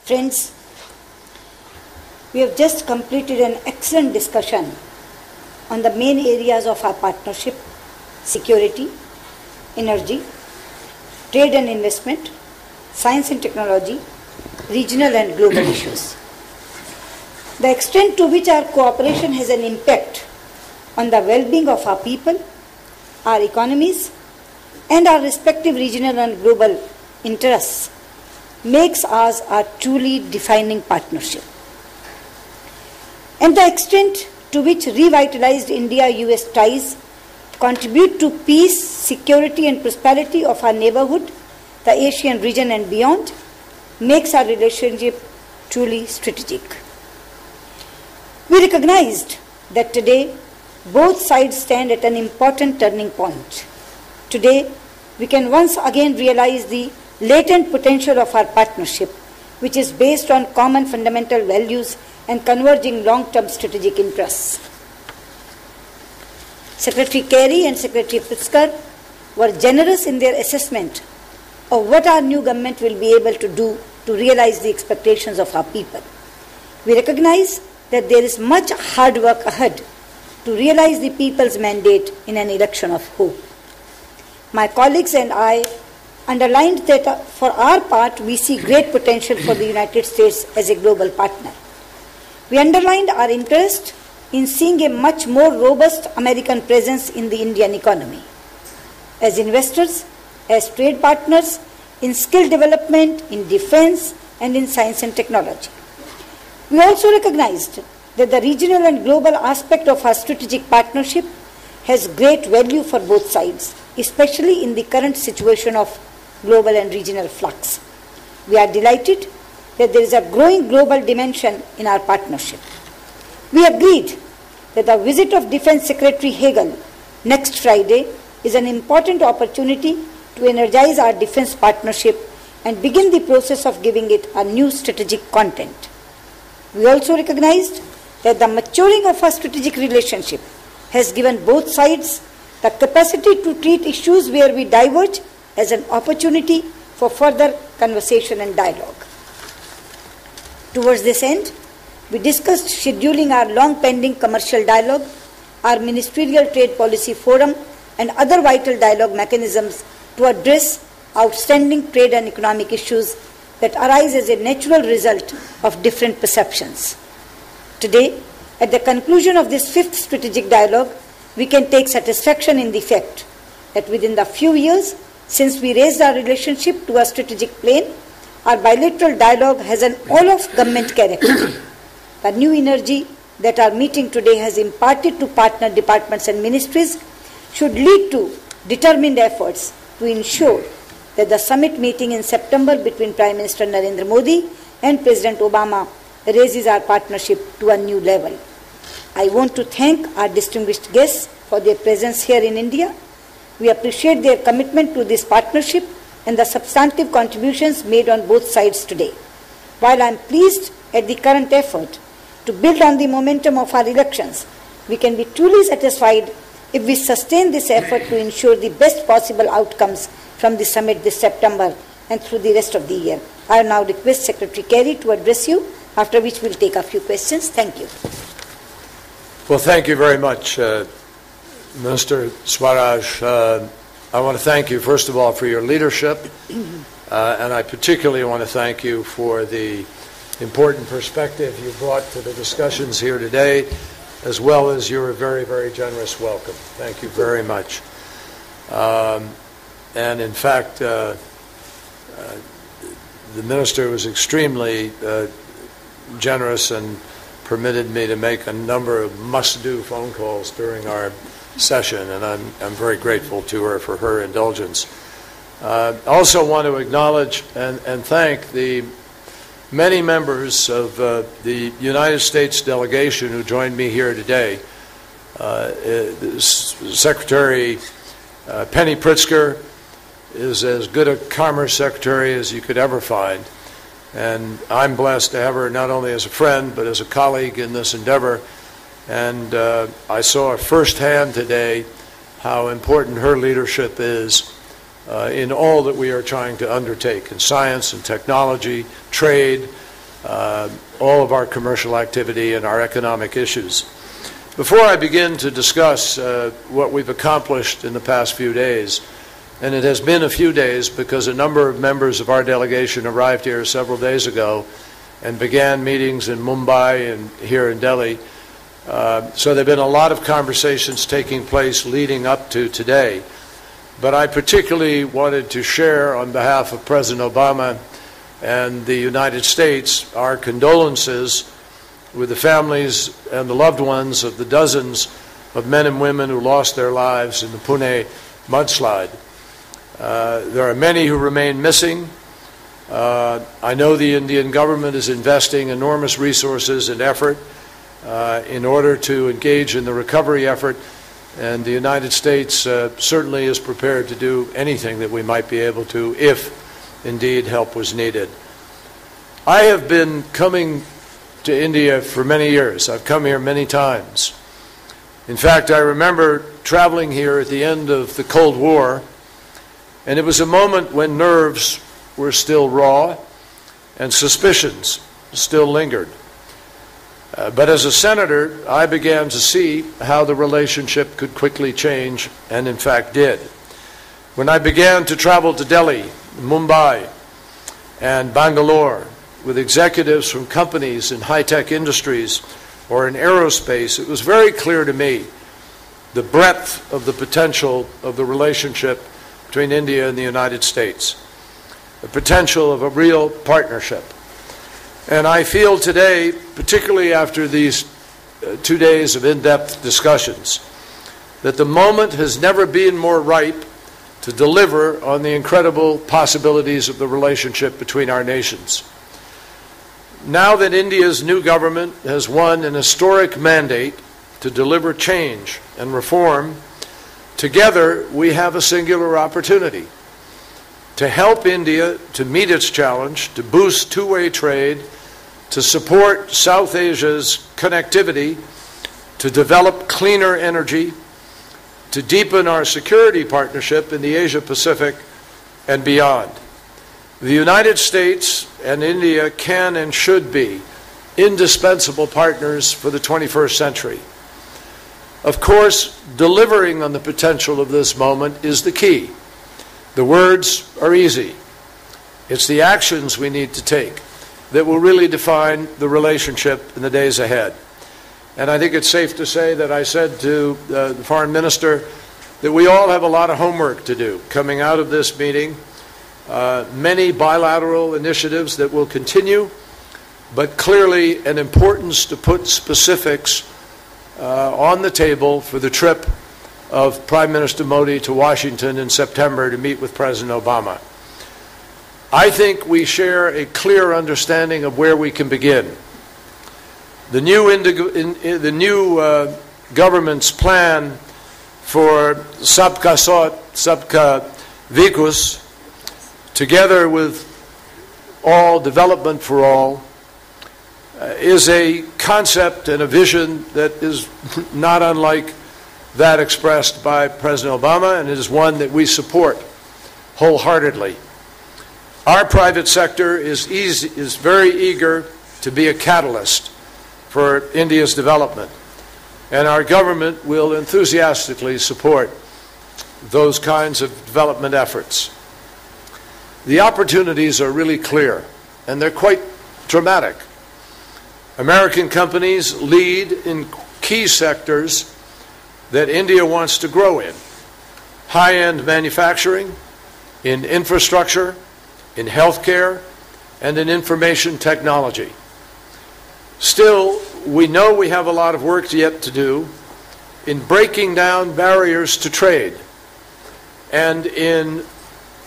Friends, we have just completed an excellent discussion on the main areas of our partnership: security, energy, trade and investment, science and technology, regional and global issues. The extent to which our cooperation has an impact on the well-being of our people, our economies, and our respective regional and global interests makes us a truly defining partnership. And the extent to which revitalized India-US ties contribute to peace, security and prosperity of our neighborhood, the Asian region and beyond, makes our relationship truly strategic. We recognized that today both sides stand at an important turning point. Today, we can once again realize the latent potential of our partnership, which is based on common fundamental values and converging long-term strategic interests. Secretary Kerry and Secretary Pritzker were generous in their assessment of what our new government will be able to do to realize the expectations of our people. We recognize that there is much hard work ahead to realize the people's mandate in an election of hope. My colleagues and I underlined that for our part, we see great potential for the United States as a global partner. We underlined our interest in seeing a much more robust American presence in the Indian economy, as investors, as trade partners, in skill development, in defense, and in science and technology. We also recognized that the regional and global aspect of our strategic partnership has great value for both sides, especially in the current situation of global and regional flux. We are delighted that there is a growing global dimension in our partnership. We agreed that the visit of Defense Secretary Hagel next Friday is an important opportunity to energize our defense partnership and begin the process of giving it a new strategic content. We also recognized that the maturing of our strategic relationship has given both sides the capacity to treat issues where we diverge as an opportunity for further conversation and dialogue. Towards this end, we discussed scheduling our long-pending commercial dialogue, our ministerial trade policy forum, and other vital dialogue mechanisms to address outstanding trade and economic issues that arise as a natural result of different perceptions. Today, at the conclusion of this fifth strategic dialogue, we can take satisfaction in the fact that within the few years since we raised our relationship to a strategic plane, our bilateral dialogue has an all-of-government character. The new energy that our meeting today has imparted to partner departments and ministries should lead to determined efforts to ensure that the summit meeting in September between Prime Minister Narendra Modi and President Obama raises our partnership to a new level. I want to thank our distinguished guests for their presence here in India. We appreciate their commitment to this partnership and the substantive contributions made on both sides today. While I am pleased at the current effort to build on the momentum of our elections, we can be truly satisfied if we sustain this effort to ensure the best possible outcomes from the summit this September and through the rest of the year. I now request Secretary Kerry to address you, after which we'll take a few questions. Thank you. Well, thank you very much, Minister Swaraj. I want to thank you, first of all, for your leadership, and I particularly want to thank you for the important perspective you brought to the discussions here today, as well as your very, very generous welcome. Thank you very much. And in fact, the Minister was extremely generous and permitted me to make a number of must-do phone calls during our session, and I'm very grateful to her for her indulgence. I also want to acknowledge and thank the many members of the United States delegation who joined me here today. Secretary Penny Pritzker is as good a Commerce Secretary as you could ever find, and I'm blessed to have her not only as a friend but as a colleague in this endeavor. And I saw firsthand today how important her leadership is in all that we are trying to undertake in science and technology, trade, all of our commercial activity and our economic issues. Before I begin to discuss what we've accomplished in the past few days, and it has been a few days because a number of members of our delegation arrived here several days ago and began meetings in Mumbai and here in Delhi. So there have been a lot of conversations taking place leading up to today. But I particularly wanted to share on behalf of President Obama and the United States our condolences with the families and the loved ones of the dozens of men and women who lost their lives in the Pune mudslide. There are many who remain missing. I know the Indian government is investing enormous resources and effort in order to engage in the recovery effort, and the United States certainly is prepared to do anything that we might be able to if indeed help was needed. I have been coming to India for many years. I've come here many times. In fact, I remember traveling here at the end of the Cold War, and it was a moment when nerves were still raw and suspicions still lingered. But as a senator, I began to see how the relationship could quickly change, and in fact did. When I began to travel to Delhi, Mumbai, and Bangalore with executives from companies in high-tech industries or in aerospace, it was very clear to me the breadth of the potential of the relationship between India and the United States, the potential of a real partnership. And I feel today, particularly after these 2 days of in-depth discussions, that the moment has never been more ripe to deliver on the incredible possibilities of the relationship between our nations. Now that India's new government has won an historic mandate to deliver change and reform, together we have a singular opportunity to help India to meet its challenge, to boost two-way trade, to support South Asia's connectivity, to develop cleaner energy, to deepen our security partnership in the Asia-Pacific and beyond. The United States and India can and should be indispensable partners for the 21st century. Of course, delivering on the potential of this moment is the key. The words are easy. It's the actions we need to take that will really define the relationship in the days ahead. And I think it's safe to say that I said to the Foreign Minister that we all have a lot of homework to do coming out of this meeting. Many bilateral initiatives that will continue, but clearly an importance to put specifics on the table for the trip of Prime Minister Modi to Washington in September to meet with President Obama. I think we share a clear understanding of where we can begin. The new government's plan for Sabka Saath, Sabka Vikas, together with all, development for all, is a concept and a vision that is not unlike that expressed by President Obama, and it is one that we support wholeheartedly. Our private sector is very eager to be a catalyst for India's development, and our government will enthusiastically support those kinds of development efforts. The opportunities are really clear, and they're quite dramatic. American companies lead in key sectors that India wants to grow in: high-end manufacturing, in infrastructure, in healthcare, and in information technology. Still, we know we have a lot of work yet to do in breaking down barriers to trade and in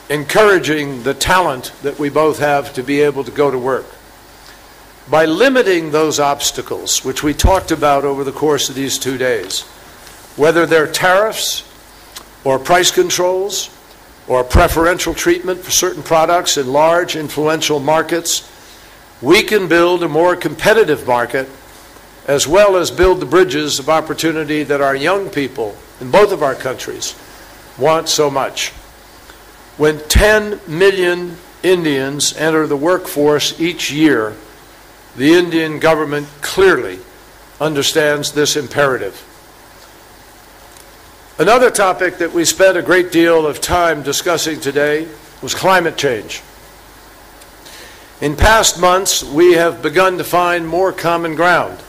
encouraging the talent that we both have to be able to go to work. By limiting those obstacles, which we talked about over the course of these 2 days, whether they're tariffs or price controls or preferential treatment for certain products in large, influential markets, we can build a more competitive market as well as build the bridges of opportunity that our young people in both of our countries want so much. When 10 million Indians enter the workforce each year, The Indian government clearly understands this imperative. Another topic that we spent a great deal of time discussing today was climate change. In past months, we have begun to find more common ground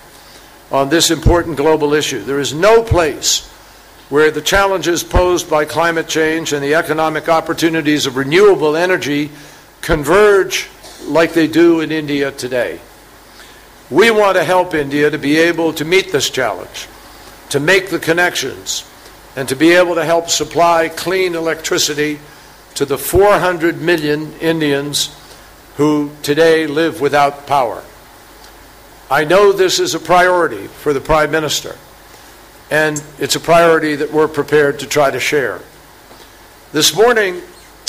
on this important global issue. There is no place where the challenges posed by climate change and the economic opportunities of renewable energy converge like they do in India today. We want to help India to be able to meet this challenge, to make the connections, and to be able to help supply clean electricity to the 400 million Indians who today live without power. I know this is a priority for the Prime Minister, and it's a priority that we're prepared to try to share. This morning,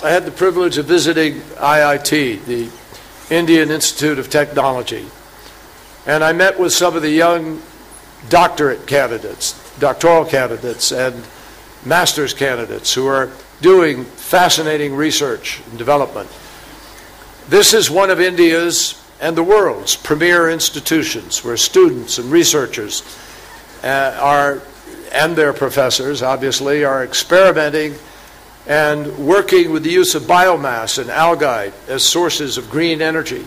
I had the privilege of visiting IIT, the Indian Institute of Technology, and I met with some of the young doctoral candidates, and master's candidates who are doing fascinating research and development. This is one of India's and the world's premier institutions where students and researchers and their professors, obviously, are experimenting and working with the use of biomass and algae as sources of green energy,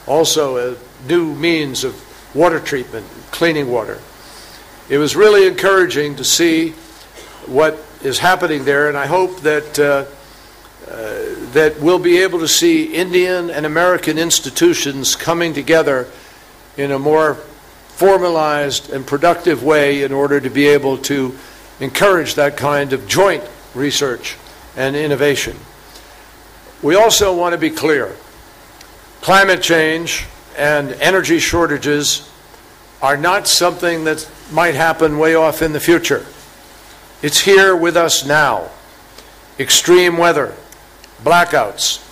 also a new means of water treatment, cleaning water. It was really encouraging to see what is happening there, and I hope that that we'll be able to see Indian and American institutions coming together in a more formalized and productive way in order to be able to encourage that kind of joint research and innovation. We also want to be clear. Climate change and energy shortages are not something that might happen way off in the future. It's here with us now. Extreme weather, blackouts,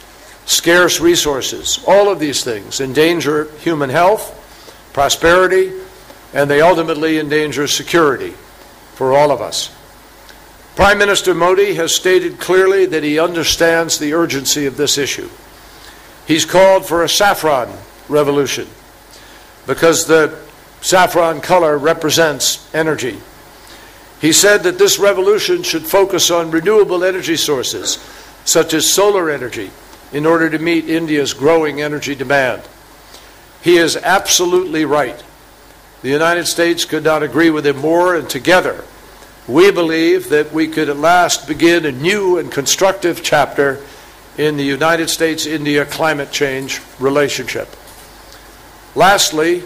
scarce resources, all of these things endanger human health, prosperity, and they ultimately endanger security for all of us. Prime Minister Modi has stated clearly that he understands the urgency of this issue. He's called for a saffron revolution because the saffron color represents energy. He said that this revolution should focus on renewable energy sources, such as solar energy, in order to meet India's growing energy demand. He is absolutely right. The United States could not agree with him more, and together we believe that we could at last begin a new and constructive chapter in the United States-India climate change relationship. Lastly,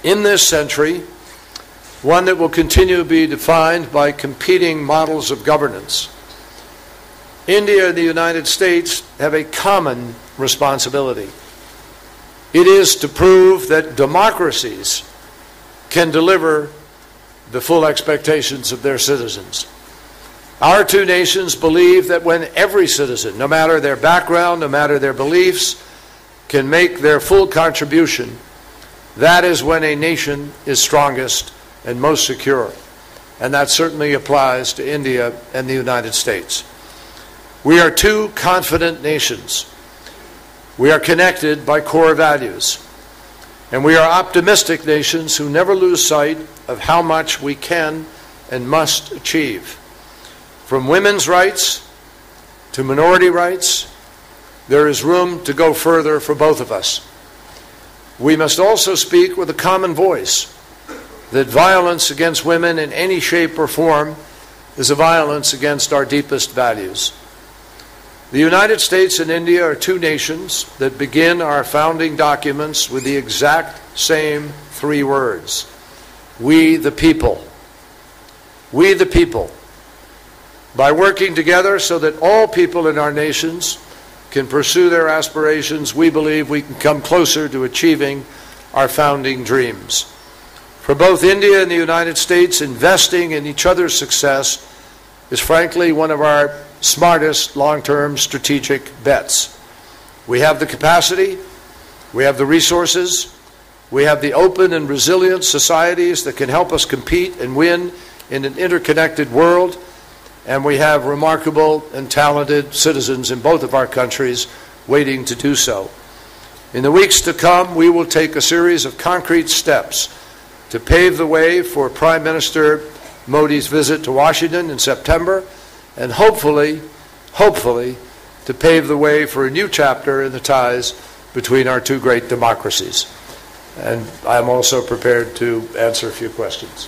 in this century, one that will continue to be defined by competing models of governance, India and the United States have a common responsibility. It is to prove that democracies can deliver the full expectations of their citizens. Our two nations believe that when every citizen, no matter their background, no matter their beliefs, can make their full contribution, that is when a nation is strongest and most secure. And that certainly applies to India and the United States. We are two confident nations. We are connected by core values. And we are optimistic nations who never lose sight of how much we can and must achieve. From women's rights to minority rights, there is room to go further for both of us. We must also speak with a common voice that violence against women in any shape or form is a violence against our deepest values. The United States and India are two nations that begin our founding documents with the exact same three words: we the people. We the people. By working together so that all people in our nations can pursue their aspirations, we believe we can come closer to achieving our founding dreams. For both India and the United States, investing in each other's success is frankly one of our smartest long-term strategic bets. We have the capacity, we have the resources, we have the open and resilient societies that can help us compete and win in an interconnected world, and we have remarkable and talented citizens in both of our countries waiting to do so. In the weeks to come, we will take a series of concrete steps to pave the way for Prime Minister Modi's visit to Washington in September, and hopefully, to pave the way for a new chapter in the ties between our two great democracies. And I'm also prepared to answer a few questions.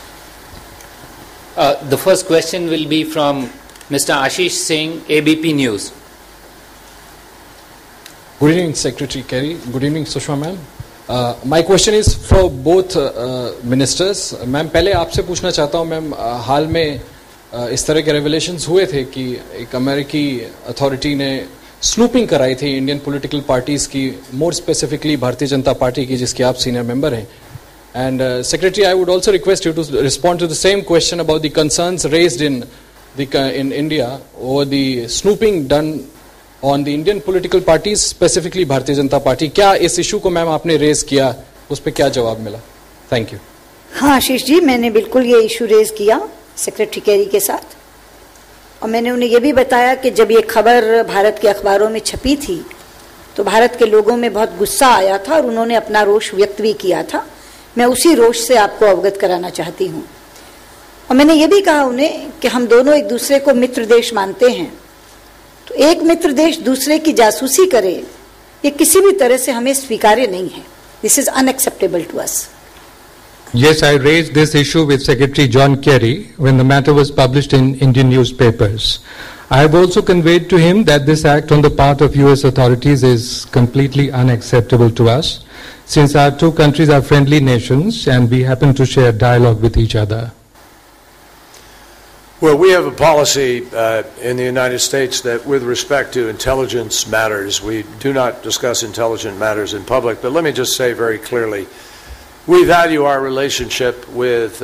The first question will be from Mr. Ashish Singh, ABP News. Good evening, Secretary Kerry. Good evening, Sushma ma'am. My question is for both ministers. Ma'am पहले आपसे पूछना चाहता हूँ ma'am, हाल में इस तरह के revelations हुए थे कि एक अमेरिकी अथॉरिटी ने स्नूपिंग कराई थी इंडियन पॉलिटिकल पार्टीज की, more specifically Bharatiya Janata party की, जिसकी आप सीनियर मेंबर हैं. And Secretary, I would also request you to respond to the same question about the concerns raised in India over the snooping done on the Indian political parties, specifically Bharatiya Janata Party. क्या इस issue को ma'am आपने raise किया, उस पर क्या जवाब मिला? Thank you. हाँ आशीष जी, मैंने बिल्कुल ये इशू रेज किया सेक्रेटरी कैरी के साथ, और मैंने उन्हें ये भी बताया कि जब ये खबर भारत के अखबारों में छपी थी तो भारत के लोगों में बहुत गुस्सा आया था और उन्होंने अपना रोष व्यक्त भी किया था. मैं उसी रोष से आपको अवगत कराना चाहती हूँ. और मैंने ये भी कहा उन्हें कि हम दोनों एक दूसरे को मित्र देश मानते हैं, तो एक मित्र देश दूसरे की जासूसी करे ये किसी भी तरह से हमें स्वीकार्य नहीं है. This is unacceptable to us. Yes, I raised this issue with Secretary John Kerry when the matter was published in Indian newspapers. I have also conveyed to him that this act on the part of US authorities is completely unacceptable to us, since our two countries are friendly nations and we happen to share dialogue with each other. Well, we have a policy in the United States that with respect to intelligence matters, we do not discuss intelligent matters in public. But let me just say very clearly, we value our relationship with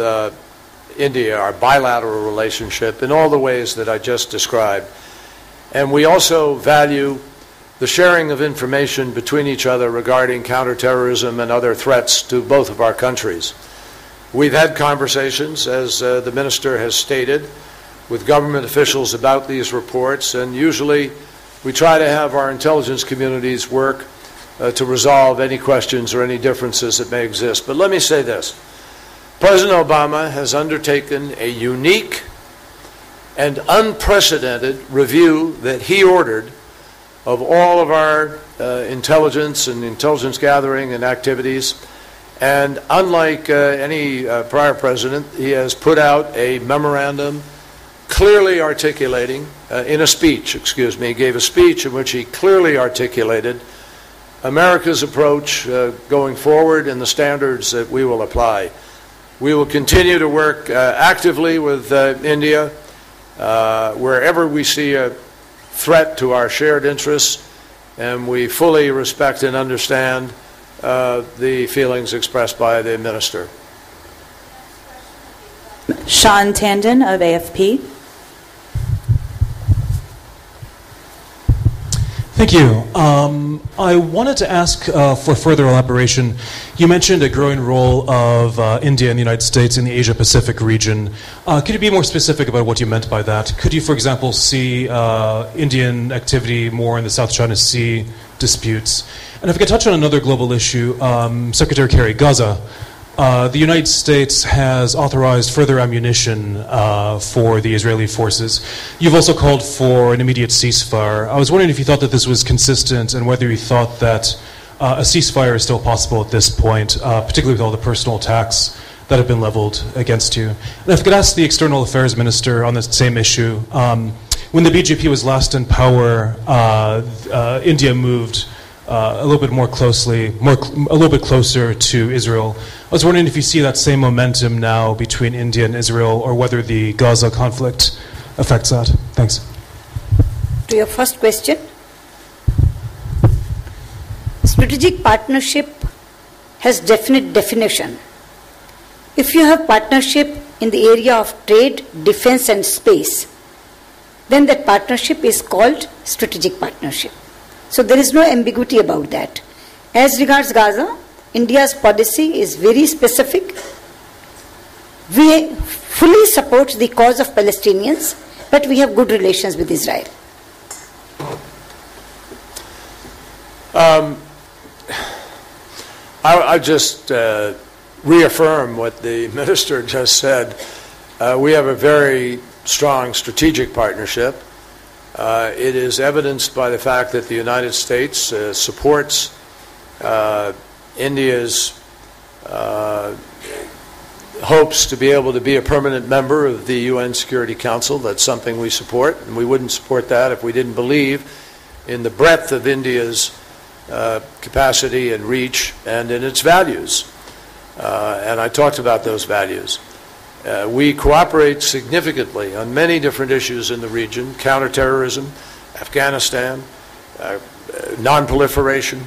India, our bilateral relationship, in all the ways that I just described. And we also value the sharing of information between each other regarding counterterrorism and other threats to both of our countries. We've had conversations, as the Minister has stated, with government officials about these reports, and usually we try to have our intelligence communities work to resolve any questions or any differences that may exist. But let me say this. President Obama has undertaken a unique and unprecedented review that he ordered of all of our intelligence and intelligence gathering and activities. And unlike any prior president, he has put out a memorandum clearly articulating, in a speech, he gave a speech in which he clearly articulated America's approach going forward and the standards that we will apply. We will continue to work actively with India wherever we see a threat to our shared interests, and we fully respect and understand the feelings expressed by the Minister. Sean Tandon of AFP. Thank you. I wanted to ask for further elaboration. You mentioned a growing role of India and the United States in the Asia-Pacific region. Could you be more specific about what you meant by that? Could you, for example, see Indian activity more in the South China Sea disputes? And if I could touch on another global issue, Secretary Kerry, Gaza. The United States has authorized further ammunition for the Israeli forces. You've also called for an immediate ceasefire. I was wondering if you thought that this was consistent and whether you thought that a ceasefire is still possible at this point, particularly with all the personal attacks that have been leveled against you. And if I could ask the External Affairs Minister on this same issue, when the BJP was last in power, India moved a little bit more closely, a little bit closer to Israel. I was wondering if you see that same momentum now between India and Israel, or whether the Gaza conflict affects that. Thanks. To your first question, strategic partnership has definite definition. If you have partnership in the area of trade, defense and space, then that partnership is called strategic partnership. So there is no ambiguity about that. As regards Gaza, India's policy is very specific. We fully support the cause of Palestinians, but we have good relations with Israel. I just reaffirm what the minister just said. We have a very strong strategic partnership. It is evidenced by the fact that the United States supports India's hopes to be able to be a permanent member of the UN Security Council. That's something we support, and we wouldn't support that if we didn't believe in the breadth of India's capacity and reach and in its values. And I talked about those values. We cooperate significantly on many different issues in the region: counterterrorism, Afghanistan, non-proliferation.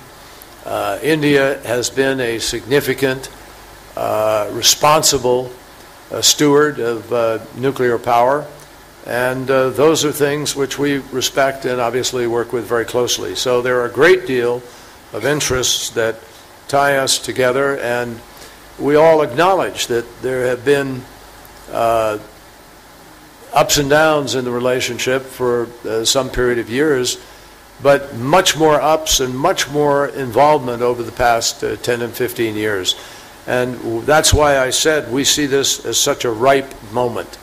India has been a significant, responsible steward of nuclear power, and those are things which we respect and obviously work with very closely. So there are a great deal of interests that tie us together, and we all acknowledge that there have been ups and downs in the relationship for some period of years, but much more ups and much more involvement over the past 10 and 15 years. And that's why I said we see this as such a ripe moment.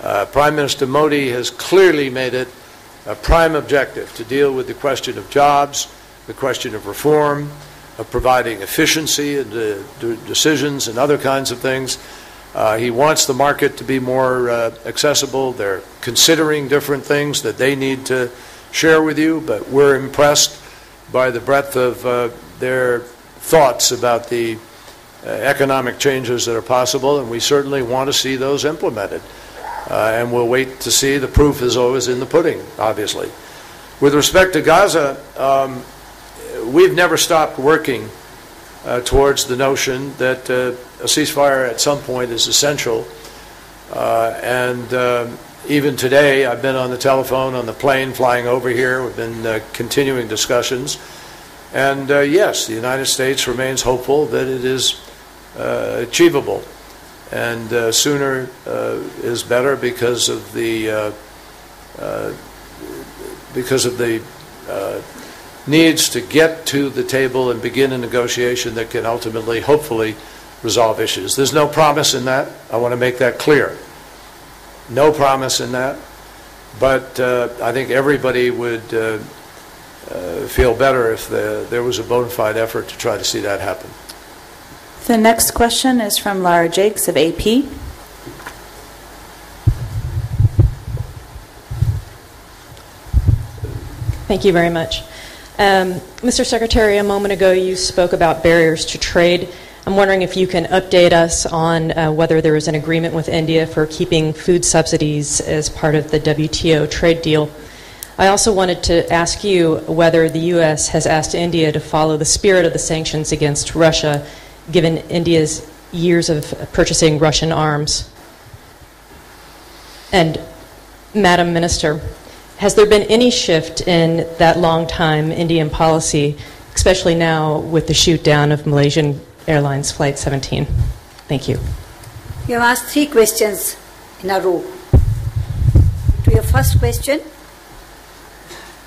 Prime Minister Modi has clearly made it a prime objective to deal with the question of jobs, the question of reform, of providing efficiency and decisions and other kinds of things. He wants the market to be more accessible. They're considering different things that they need to share with you, but we're impressed by the breadth of their thoughts about the economic changes that are possible, and we certainly want to see those implemented. And we'll wait to see. The proof is always in the pudding, obviously. With respect to Gaza, we've never stopped working towards the notion that a ceasefire at some point is essential. Even today, I've been on the telephone, on the plane flying over here. We've been continuing discussions. And yes, the United States remains hopeful that it is achievable. And sooner is better because of the needs to get to the table and begin a negotiation that can ultimately, hopefully, resolve issues. There's no promise in that. I want to make that clear. No promise in that. But I think everybody would feel better if there was a bona fide effort to try to see that happen. The next question is from Lara Jakes of AP. Thank you very much. Mr. Secretary, a moment ago you spoke about barriers to trade. I'm wondering if you can update us on whether there is an agreement with India for keeping food subsidies as part of the WTO trade deal. I also wanted to ask you whether the U.S. has asked India to follow the spirit of the sanctions against Russia, given India's years of purchasing Russian arms. And, Madam Minister, has there been any shift in that long-time Indian policy, especially now with the shoot-down of Malaysian Airlines Flight 17? Thank you. You have asked 3 questions in a row. To your first question,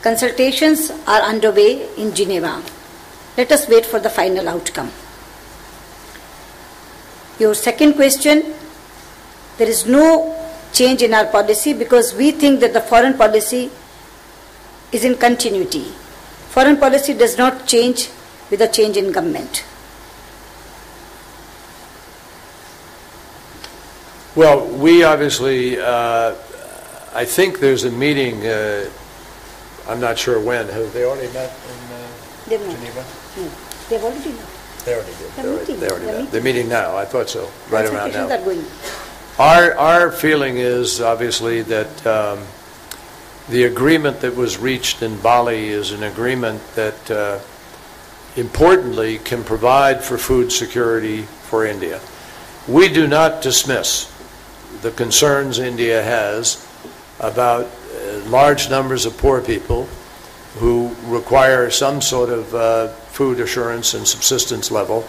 consultations are underway in Geneva. Let us wait for the final outcome. Your second question, there is no change in our policy because we think that the foreign policy is in continuity. Foreign policy does not change with a change in government. Well, we obviously, I think there's a meeting, I'm not sure when. Have they already met in Geneva? No, they've already met. They already did. They already met. They're meeting now. I thought so. Right around now. Are going. Our feeling is obviously that the agreement that was reached in Bali is an agreement that importantly can provide for food security for India. We do not dismiss the concerns India has about large numbers of poor people who require some sort of food assurance and subsistence level,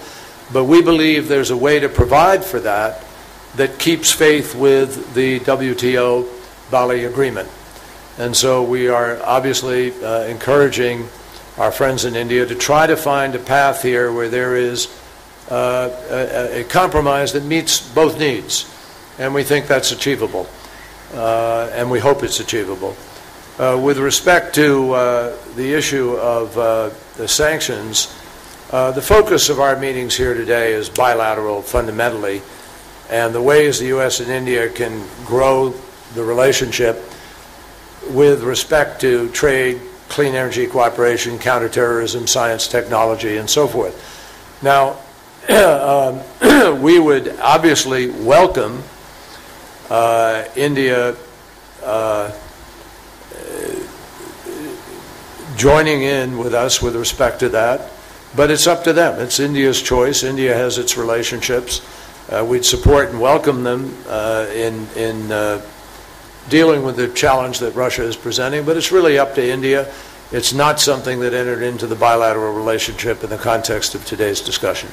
but we believe there's a way to provide for that that keeps faith with the WTO Bali agreement. And so we are obviously encouraging our friends in India to try to find a path here where there is a compromise that meets both needs. And we think that's achievable. And we hope it's achievable. With respect to the issue of the sanctions, the focus of our meetings here today is bilateral fundamentally, and the ways the U.S. and India can grow the relationship with respect to trade, clean energy cooperation, counterterrorism, science, technology, and so forth. Now, we would obviously welcome India joining in with us with respect to that, but it's up to them. It's India's choice. India has its relationships. We'd support and welcome them in dealing with the challenge that Russia is presenting, but it's really up to India. It's not something that entered into the bilateral relationship in the context of today's discussion.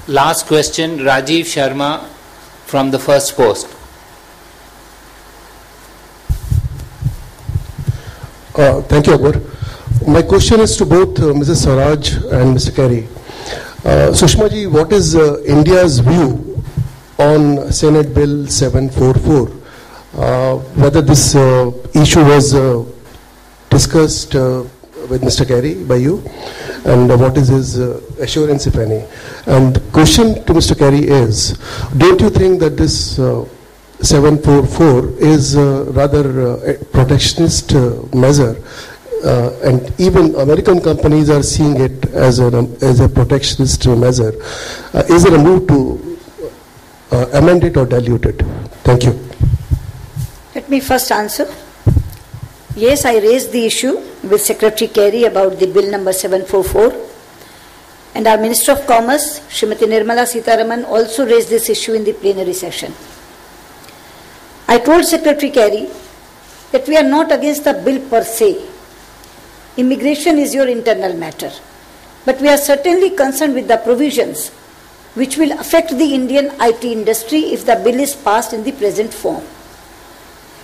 Last question, Rajiv Sharma from the First Post. Thank you, Akbar. My question is to both Mrs. Swaraj and Mr. Kerry. Sushma ji, what is India's view on Senate Bill 744? Whether this issue was discussed with Mr. Kerry by you, and what is his assurance, if any? And the question to Mr. Kerry is, don't you think that this 744 is rather a protectionist measure, and even American companies are seeing it as a protectionist measure? Is there a move to amend it or dilute it? Thank you. Let me first answer. Yes, I raised the issue with Secretary Kerry about the bill number 744, and our Minister of Commerce, Srimati Nirmala Sitharaman, also raised this issue in the plenary session. I told Secretary Kerry that we are not against the bill per se. Immigration is your internal matter. But we are certainly concerned with the provisions which will affect the Indian IT industry if the bill is passed in the present form.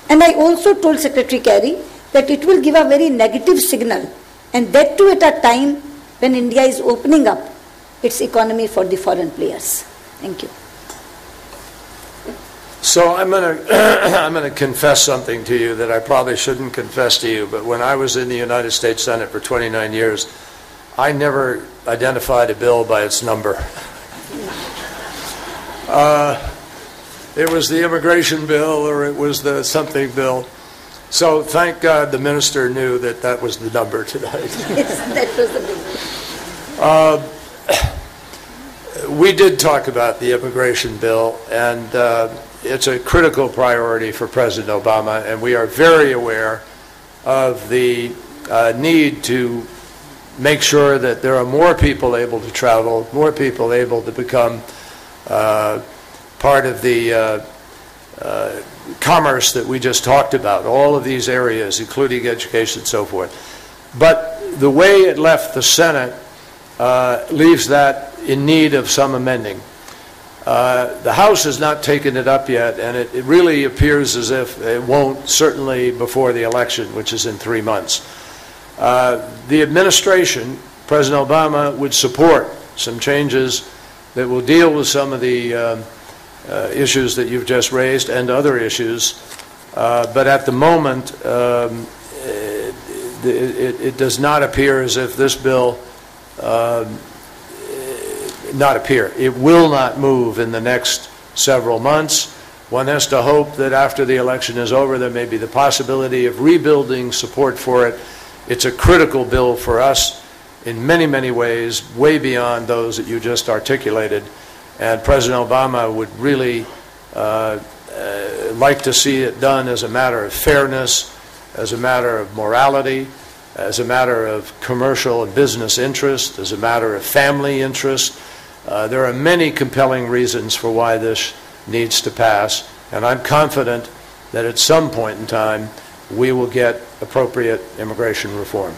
And I also told Secretary Kerry that it will give a very negative signal, and that too at a time when India is opening up its economy for the foreign players. Thank you. So I'm going to confess something to you that I probably shouldn't confess to you, but when I was in the United States Senate for 29 years, I never identified a bill by its number. It was the immigration bill, or it was the something bill. So thank God the minister knew that that was the number tonight. Yes, that was the big one. We did talk about the immigration bill, and it's a critical priority for President Obama, and we are very aware of the need to make sure that there are more people able to travel, more people able to become part of the commerce that we just talked about, all of these areas, including education and so forth. But the way it left the Senate leaves that in need of some amending. The House has not taken it up yet, and it really appears as if it won't, certainly before the election, which is in 3 months. The administration, President Obama, would support some changes that will deal with some of the issues that you've just raised and other issues, but at the moment it does not appear as if this bill it will not move in the next several months. One has to hope that after the election is over there may be the possibility of rebuilding support for it. It's a critical bill for us in many, many ways, way beyond those that you just articulated. And President Obama would really like to see it done as a matter of fairness, as a matter of morality, as a matter of commercial and business interest, as a matter of family interest. There are many compelling reasons for why this needs to pass, and I'm confident that at some point in time we will get appropriate immigration reform.